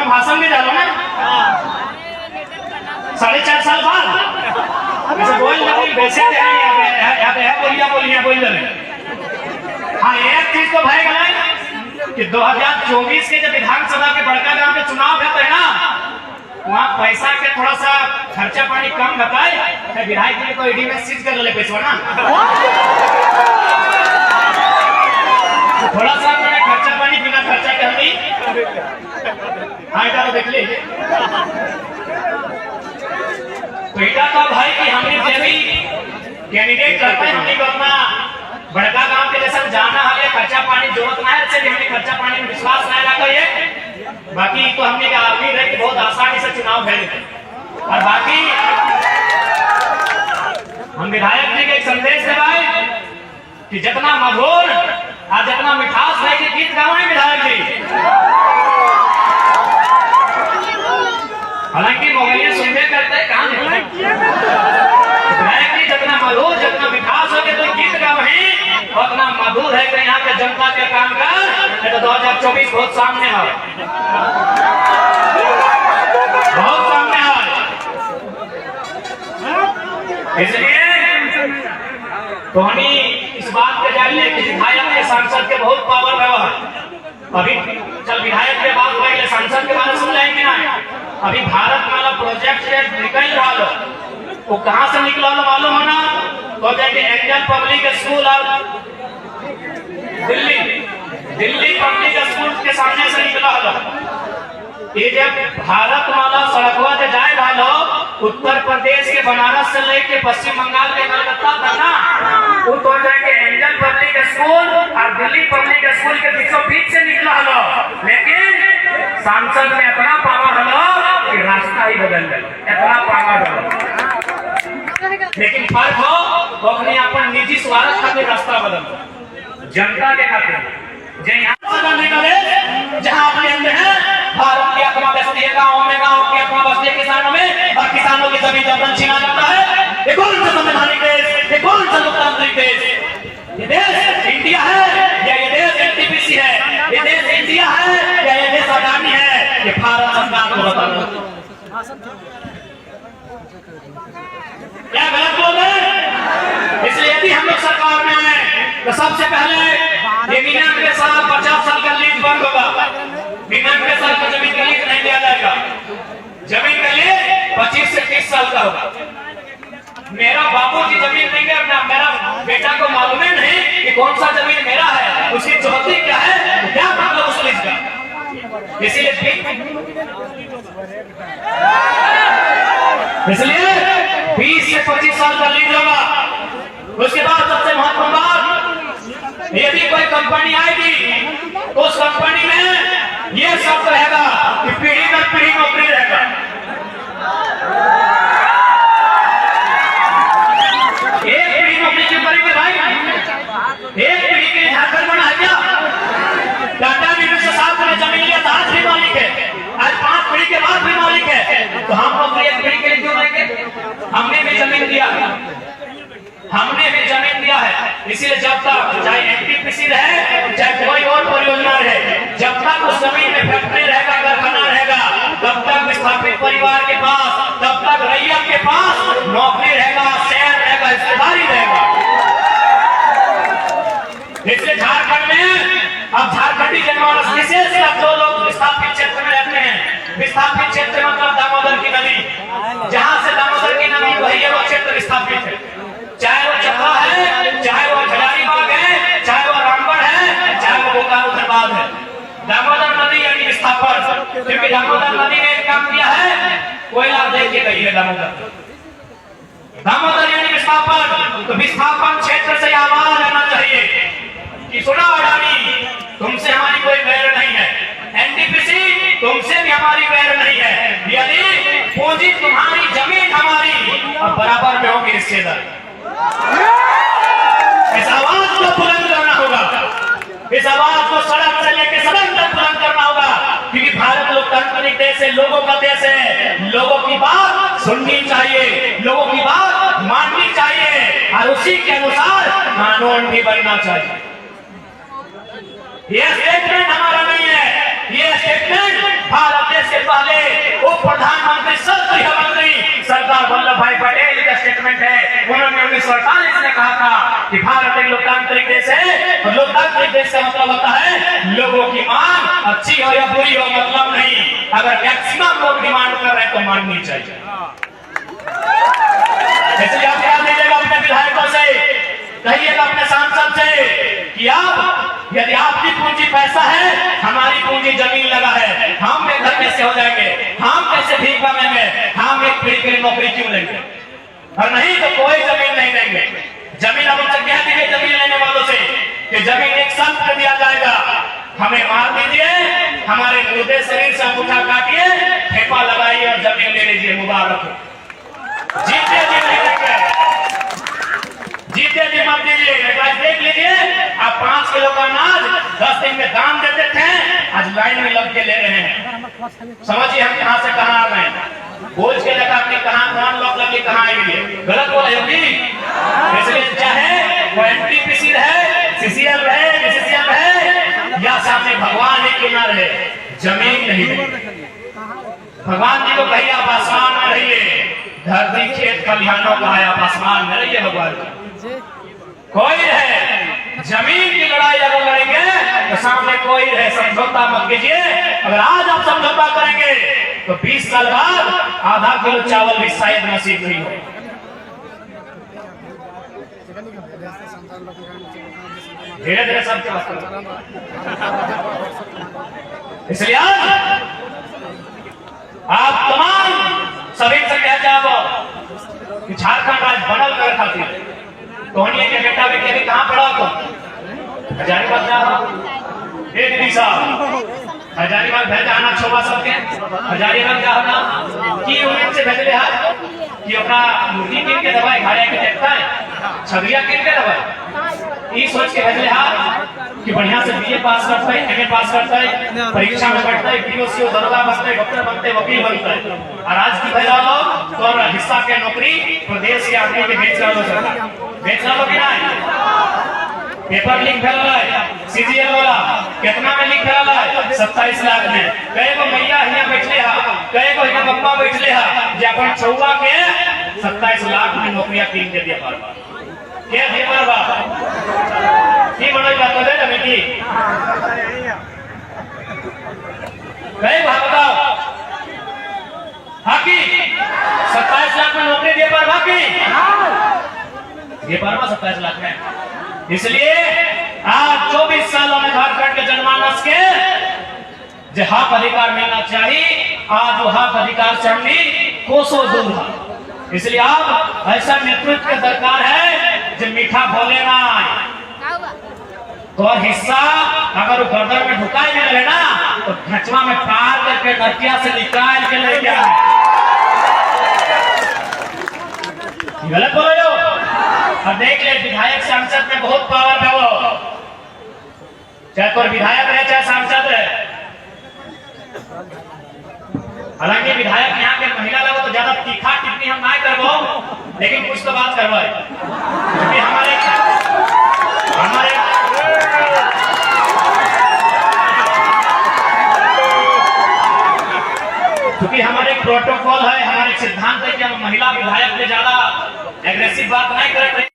भाषण में डालो ना 4.5 साल बाद ऐसे बोल लगी वैसे बोल रहे। हाँ एक चीज तो भाई गला कि 2024 के जब विधानसभा के बड़का गांव के चुनाव होते है ना, वहाँ पैसा के थोड़ा सा खर्चा पानी कम बताए तो विधायक जी को ईडी में सीज कर ले पैसा ना, थोड़ा सा मैंने खर्चा पानी बिना खर्चा कर दी। हाँ इधर देख ली तो इधर तो भाई कि हमने जो भी कैंडिडेट करते हैं हमने को अपना बड़का गांव के जैसा जाना है, खर्चा पानी जरूरत ना है, हमने खर्चा पानी में विश्वास नहीं रखा है। बाकी तो हमने का उम्मीद है कि बहुत आसानी से चुनाव है। और बाकी हम विधायक जी के एक संदेश देवाए कि जितना मधुर और जितना मिठास है कि गीत गावे विधायक जी, हालांकि मोबाइल सुनते करते कहाँ विधायक जी जितना मधुर जितना मिठास हो तो गीत गावे उतना मधुर है कि यहाँ के जनता के काम का तो 2024 बहुत सामने है, बहुत सामने है। इसलिए तो हम इस बात पे जानिए कि विधायक के सांसद के बहुत पावर है। अभी चल विधायक के बाद पहले सांसद के बारे सुन लेंगे ना। अभी भारत माला प्रोजेक्ट से निकल रहा लो, वो कहाँ से निकला लो मालूम है ना? प्रोजेक्ट एंजल पब्लिक स्कूल और दिल्ली पब्लिक स्कूल के सामने से निकला लो। ये जब भारत माला सड़कवा से जाए वालो उत्तर प्रदेश के बनारस से लेके पश्चिम बंगाल के कलकत्ता तक ना, वो तो जाके एंजल पब्लिक स्कूल और दिल्ली पब्लिक स्कूल के बीचों बीच से निकला हलो। लेकिन सांसद में इतना पावर हलो कि रास्ता ही बदल गया, इतना पावर हलो। लेकिन फर्क हो तो अपने अपन निजी स्वार्थ खातिर रास्ता बदल जनता के खातिर जहाँ अपने अंदर है भारत की अपना बस्ती है, गाँव में गाँव की अपना बस्ती है, किसानों में और किसानों की जमीन जबरन छीना जाता है। ये कौन सा संवैधानिक देश, ये कौन सा लोकतांत्रिक देश? ये देश इंडिया है या ये देश एनटीपीसी है? ये देश इंडिया है या ये देश अडानी है? ये भारत सरकार को बताना क्या गलत बोल रहे हैं? इसलिए यदि हम लोग सरकार में आए तो सबसे पहले ये 99 साल 50 साल का लीज बंद होगा। 99 साल का जमीन का लीज नहीं दिया जाएगा। जमीन का लीज 25 से 30 साल का होगा। मेरा बापू की जमीन देंगे अपना, मेरा बेटा को मालूम ही नहीं कि कौन सा जमीन मेरा है, उसकी चौहद्दी क्या है, क्या मतलब उस लीज का। इसलिए 20 से 25 साल का लीज होगा। उसके बाद सबसे महत्वपूर्ण बात, यदि कोई कंपनी आएगी तो उस कंपनी में यह शब्द रहेगा कि पीढ़ी दर पीढ़ी नौकरी रहेगा। एक पीढ़ी नौकरी क्यों करेंगे भाई? एक पीढ़ी के लिए झारखंड बना है क्या? टाटा ने 1907 में जमीन लिया था, आज भी मालिक है, आज 5 पीढ़ी के बाद भी मालिक है। तो हम लोग एक पीढ़ी के लिए क्यों रहेंगे? हमने भी जमीन दिया है, हमने भी जमीन दिया है। इसीलिए जब तक चाहे एनटीपीसी रहे चाहे कोई और परियोजना रहे, जब तक उस जमीन में फैक्ट्री रहेगा, कारखाना रहेगा, तब तक विस्थापित परिवार के पास, तब तक रैयत के पास नौकरी रहेगा, शेयर रहेगा, हिस्सेदारी रहेगा। इसलिए झारखंड में अब झारखंडी जनमानस विशेष जो लोग विस्थापित क्षेत्र में रहते हैं, विस्थापित क्षेत्र मतलब दामोदर की नदी, जहाँ से दामोदर की नदी वही वो क्षेत्र विस्थापित है। चाहे वो चपरा है, चाहे वो हजारीबाग है, चाहे वो रामगढ़ है, चाहे वो बोकारो धनबाद है, दामोदर नदी यानी विस्थापन। क्योंकि दामोदर नदी ने एक काम किया है, कोयला दे के गई है दामोदर यानी विस्थापन। तो विस्थापन क्षेत्र से आवाज आना चाहिए कि सुनो अडानी, तुमसे हमारी कोई वैर नहीं है, एनटीपीसी तुमसे भी हमारी वैर नहीं है। यदि पूंजी तुम्हारी, जमीन हमारी, अब बराबर में होगी हिस्सेदार। इस आवाज को बुलंद करना होगा, इस आवाज को सड़क से लेकर सदन तक बुलंद करना होगा। क्योंकि भारत लोकतांत्रिक देश है, लोगों का देश है, लोगों की बात सुननी चाहिए, लोगों की बात माननी चाहिए और उसी के अनुसार कानून भी बनना चाहिए। ये स्टेटमेंट हमारा नहीं है, ये स्टेटमेंट भारत देश के पहले वो प्रधानमंत्री गृहमंत्री सरदार वल्लभ भाई पटेल का स्टेटमेंट है। उन्होंने 1948 में कहा था कि भारत एक लोकतांत्रिक देश है और लोकतांत्रिक देश का मतलब होता है लोगों की मांग अच्छी हो या बुरी हो मतलब नहीं, अगर मैक्सिमम लोग डिमांड कर रहे हैं तो माननी चाहिए। इसलिए आप ध्यान दीजिएगा अपने विधायकों से, कहिएगा अपने सांसद से कि आप यदि आपकी पूंजी पैसा है, हमारी पूंजी जमीन लगा है, हम बेघर कैसे हो जाएंगे, हम कैसे भीख मांगेंगे, हम एक पीढ़ी के लिए नौकरी क्यों लेंगे, और नहीं तो कोई जमीन नहीं देंगे। जमीन अब उनसे कह दीजिए जमीन लेने वालों से कि जमीन एक साथ कर दिया जाएगा, हमें मार दीजिए, हमारे मुर्दे शरीर से अंगूठा काटिए, ठेपा लगाइए और जमीन ले लीजिए, मुबारक हो। जीते जी नहीं देंगे, जीते जी मत दीजिए। देख लीजिए, आप 5 किलो का अनाज 10 दिन में दाम देते थे, आज लाइन में लग के ले रहे हैं। समझिए हम कहां से कहां आ गए, बोझ के जगह अपनी कहां लॉक लगे कहां आएंगे, गलत बोले होगी। इसलिए चाहे वो एनटीपीसी है, सीसीएल है, बीसीसीएल है, या सामने भगवान ही क्यों ना रहे, जमीन नहीं देंगे। भगवान जी को कहिए आप आसमान में रहिए, धरती खेत खलिहानों का है, आप आसमान में रहिए। भगवान कोई है, जमीन की लड़ाई अगर लड़ेंगे तो सामने कोई है, समझौता मत कीजिए। अगर आज आप समझौता करेंगे तो 20 साल बाद आधा किलो चावल भी शायद नसीब नहीं हो। धीरे धीरे सबके इसलिए आप तमाम सभी से कह जाओ कि झारखंड राज्य बनल कर खातिर कौनिया के बेटा बेटे भी कहां पढ़ा तो हजारीबाग जा एक दिशा हजारीबाग भेजा आना छोबा सबके हजारीबाग जा ना की उम्मीद से भेजले है कि अपना मुर्गी किन के दवाई घाड़े के देखता है, छगरिया किन के दवाई, ई सोच के भेजले है कि बढ़िया से बीए पास करता है, एमए पास करता है, परीक्षा में बैठता है, पीओसी दरोगा बनता है, डॉक्टर बनते है, वकील बनता है, और आज की भेजा लो तो हिस्सा के नौकरी प्रदेश के आदमी के बेच रहा सरकार, बेच रहा कि नहीं। पेपर लीक भेल है, सीजीएल वाला कितना में लीक भेल है, 27 लाख में। कई गो मैया हियां बैठले है, कई गो हियां बप्पा बैठले है, जे अपन छौवा के 27 लाख में नौकरियां कीन के दिया बार-बार के दे बार-बार की बनई बात दे ना बेटी कई भागदाओ हाकी 27 लाख में नौकरी दे पर बाकी ये बार-बार 27 लाख में। इसलिए आज 24 सालों में झारखंड के जनमानस के जो हक अधिकार मिलना चाहिए, आज वो हक अधिकार से हमने कोसों दूर है। इसलिए आप ऐसा नेतृत्व की दरकार है जो मीठा बोले ना, तो हिस्सा अगर गर्दन में ढुकाई में रहे ना तो घचवा में पार करके नटिया से निकाल के ले जाए। गलत बोल रहे हो। और देख ले विधायक सांसद में बहुत पावर है, वो चाहे कोई विधायक रहे चाहे सांसद रहे। हालांकि विधायक यहाँ के महिला लोग तो ज्यादा तीखा टिप्पणी हम ना करबो, लेकिन कुछ तो बात करवाए क्योंकि हमारे क्योंकि हमारे प्रोटोकॉल है, हमारे सिद्धांत है कि हम महिला विधायक पे ज्यादा एग्रेसिव बात नहीं करें।